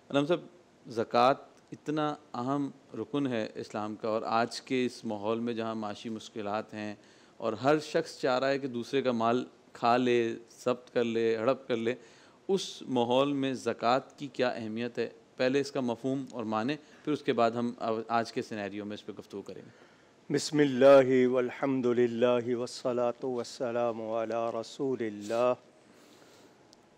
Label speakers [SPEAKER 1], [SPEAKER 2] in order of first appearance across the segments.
[SPEAKER 1] अनम साहब, ज़कात इतना अहम रुकन है इस्लाम का, और आज के इस माहौल में जहाँ माशी मुश्किलात हैं और हर शख्स चाह रहा है कि दूसरे का माल खा ले, ज़ब्त कर ले, हड़प कर ले, उस माहौल में ज़कात की क्या अहमियत है? पहले इसका मफ़हूम और माने, फिर उसके बाद हम आज के सिनेरियो में इस पे गुफ्तगू करेंगे।
[SPEAKER 2] बिस्मिल्लाहि वल्हम्दुलिल्लाहि वस्सलातु वस्सलामु अला रसूलिल्लाह।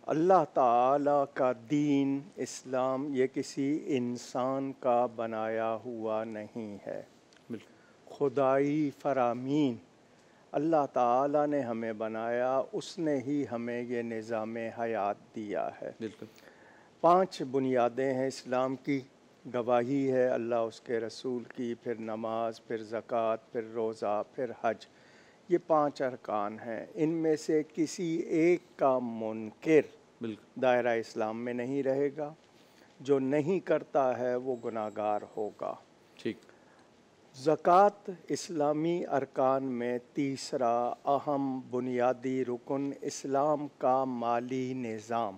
[SPEAKER 2] अल्लाह ताला का दीन इस्लाम ये किसी इंसान का बनाया हुआ नहीं है,
[SPEAKER 1] बिल्कुल,
[SPEAKER 2] खुदाई फ़रामीन अल्लाह ताला ने हमें बनाया, उसने ही हमें ये निज़ाम हयात दिया है।
[SPEAKER 1] बिल्कुल।
[SPEAKER 2] 5 बुनियादें हैं इस्लाम की, गवाही है अल्लाह उसके रसूल की, फिर नमाज, फिर ज़कात, फिर रोज़ा, फिर हज। ये 5 अरकान हैं। इनमें से किसी एक का मुनकिर
[SPEAKER 1] बिल्कुल,
[SPEAKER 2] दायरा इस्लाम में नहीं रहेगा। जो नहीं करता है वो गुनाहगार होगा।
[SPEAKER 1] ठीक।
[SPEAKER 2] ज़कात इस्लामी अरकान में तीसरा अहम बुनियादी रुकन इस्लाम का माली निज़ाम।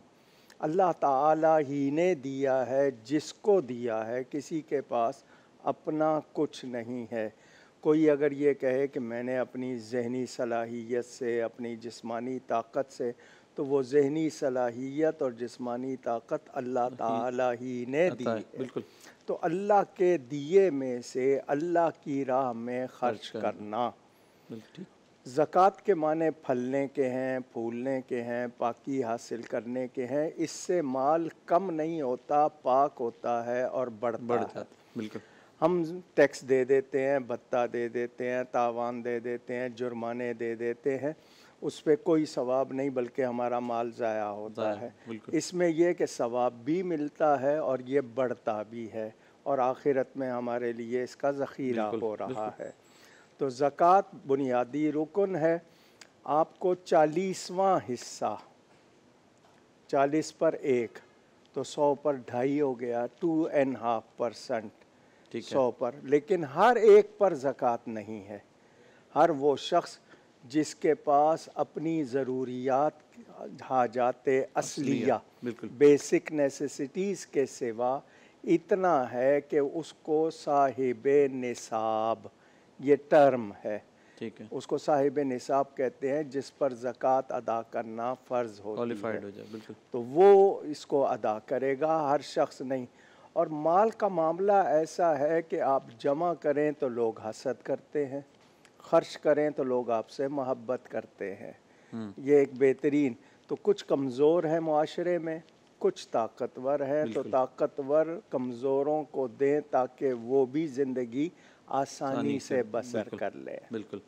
[SPEAKER 2] अल्लाह ताला ही ने दिया है, जिसको दिया है, किसी के पास अपना कुछ नहीं है। कोई अगर ये कहे कि मैंने अपनी ज़हनी सलाहियत से, अपनी जिस्मानी ताकत से, तो वो ज़हनी सलाहियत और जिस्मानी ताकत अल्लाह
[SPEAKER 1] ही
[SPEAKER 2] ताला ही ने दी
[SPEAKER 1] आता है,
[SPEAKER 2] है।
[SPEAKER 1] बिल्कुल।
[SPEAKER 2] तो अल्लाह के दिए में से अल्लाह की राह में
[SPEAKER 1] खर्च
[SPEAKER 2] ख़र्च
[SPEAKER 1] करना,
[SPEAKER 2] करना।
[SPEAKER 1] बिल्कुल ठीक।
[SPEAKER 2] ज़कात के माने फलने के हैं, फूलने के हैं, पाकी हासिल करने के हैं। इससे माल कम नहीं होता, पाक होता है और
[SPEAKER 1] बढ़
[SPEAKER 2] बढ़ता है।
[SPEAKER 1] जाता, बिल्कुल।
[SPEAKER 2] हम टैक्स दे देते हैं, भत्ता दे देते हैं, तावान दे देते हैं, जुर्माने दे देते हैं, उस पे कोई सवाब नहीं, बल्कि हमारा माल ज़ाया होता
[SPEAKER 1] ज़ाया,
[SPEAKER 2] है।
[SPEAKER 1] बिल्कुल,
[SPEAKER 2] इसमें यह कि सवाब भी मिलता है और ये बढ़ता भी है, और आखिरत में हमारे लिए इसका ज़ख़ीरा
[SPEAKER 1] बिल्कुल,
[SPEAKER 2] हो रहा
[SPEAKER 1] बिल्कुल।
[SPEAKER 2] है। तो ज़कात बुनियादी रुकन है। आपको 40वां हिस्सा, 40 पर 1 तो 100 पर ढाई हो गया, 2.5%।
[SPEAKER 1] ठीक है।
[SPEAKER 2] 100 पर, लेकिन हर एक पर ज़कात नहीं है। हर वो शख्स जिसके पास अपनी ज़रूरियात, हाजाते
[SPEAKER 1] असलिया,
[SPEAKER 2] असलिया,
[SPEAKER 1] बिल्कुल,
[SPEAKER 2] बेसिक नेसेसिटीज़ के सिवा इतना है कि उसको साहिबे निसाब, ये टर्म है,
[SPEAKER 1] ठीक है।
[SPEAKER 2] उसको साहिब निसाब कहते हैं, जिस पर ज़कात अदा करना फ़र्ज़ होती है।
[SPEAKER 1] क्वालिफ़ाइड हो जाए, बिल्कुल।
[SPEAKER 2] तो वो इसको अदा करेगा, हर शख्स नहीं। और माल का मामला ऐसा है कि आप जमा करें तो लोग हसद करते हैं, ख़र्च करें तो लोग आपसे मोहब्बत करते हैं।
[SPEAKER 1] हुँ,
[SPEAKER 2] ये एक बेहतरीन, तो कुछ कमज़ोर हैं मुआशरे में, कुछ ताकतवर हैं, तो
[SPEAKER 1] बिल्कुल,
[SPEAKER 2] ताकतवर कमज़ोरों को दें ताकि वो भी ज़िंदगी
[SPEAKER 1] आसानी
[SPEAKER 2] आसानी
[SPEAKER 1] से,
[SPEAKER 2] से बसर
[SPEAKER 1] बिल्कुल,
[SPEAKER 2] कर लें।
[SPEAKER 1] बिल्कुल।